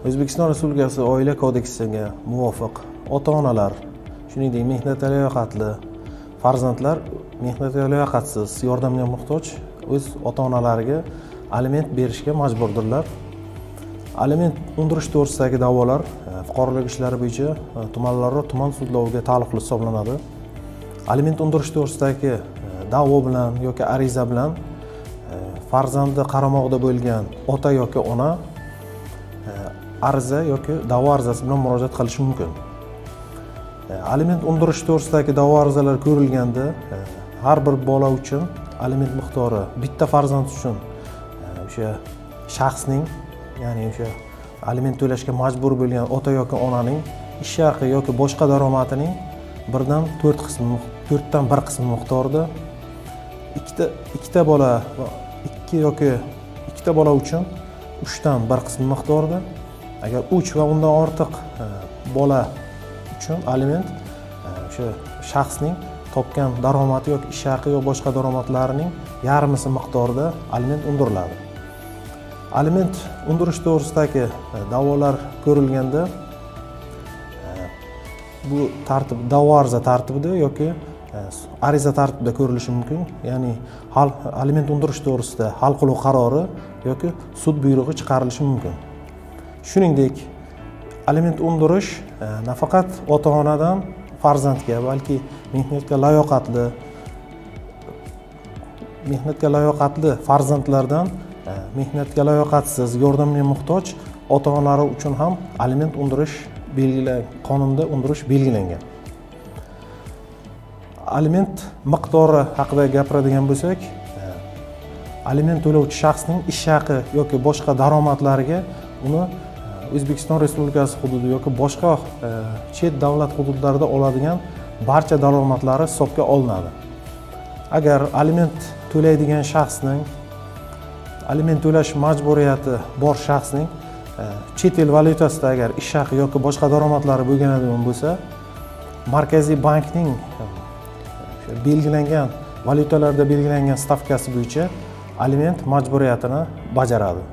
O'zbekiston Respublikasi Oila kodeksiga muvofiq ota-onalar, shuningdek mehnatga layoqatli farzandlar mehnatga layoqatsiz, yordamga muhtoj o'z ota-onalariga aliment berishga majburdirlar. Aliment undirish to'g'risidagi da'volar fuqarolik ishlari bo'yicha tumanlararo tuman sudloviga taalluqli hisoblanadi. Aliment undirish to'g'risidagi da'vo bilan yoki ariza bilan farzandi qaramog'ida bo'lgan ota yoki ona ariza yoki da'vo arizasi bilan murojaat qilishi mumkin. Aliment undirish to'g'risidagi da'vo arizalari ko'rilganda har bir bola uchun aliment miqdori bitta farzand uchun o'sha shaxsning, ya'ni o'sha aliment to'lashga majbur bo'lgan ota yoki onaning ish haqi yoki boshqa daromadining 1dan 4 qismi, 4dan 1 qismi miqdorida ikkita bola va ikkita bola uchun 3dan 1 qismi miqdorida, agar 3 va undan ortiq bola uchun aliment o'sha shaxsning topgan daromadi yoki ish haqi yoki boshqa daromadlarining yarmisi miqdorida aliment undiriladi. Aliment undirish to'g'risidagi da'volar ko'rilganda bu tartib da'vo ariza tartibida yoki ariza tartibida ko'rilishi mumkin. Ya'ni aliment undirish to'g'risida hal qiluv qarori yoki sud buyrug'i chiqarilishi mumkin. Shuningdek, aliment undirish nafaqat ota-onadan farzandga, balki mehnatga layoqatli farzandlardan mehnatga layoqatsiz, yordamga muhtoj ota-onalar uchun ham aliment undirish qonunda undirish belgilangan. Aliment miqdori haqida gapiradigan bo'lsak, aliment to'lovchi shaxsning ish haqi yoki boshqa daromadlariga uni O'zbekiston Respublikasi hududi yoki boshqa chet davlat hududlarida oladigan barcha daromadlari hisobga olinadi. Agar aliment to'laydigan shaxsning, aliment to'lash majburiyati bor shaxsning chet el valyutasida agar ish haqi yoki boshqa daromadlari bo'lganadigan bo'lsa, Markaziy bankning belgilangan valyutalarda belgilangan stavkasi bo'yicha aliment majburiyatini bajaradi.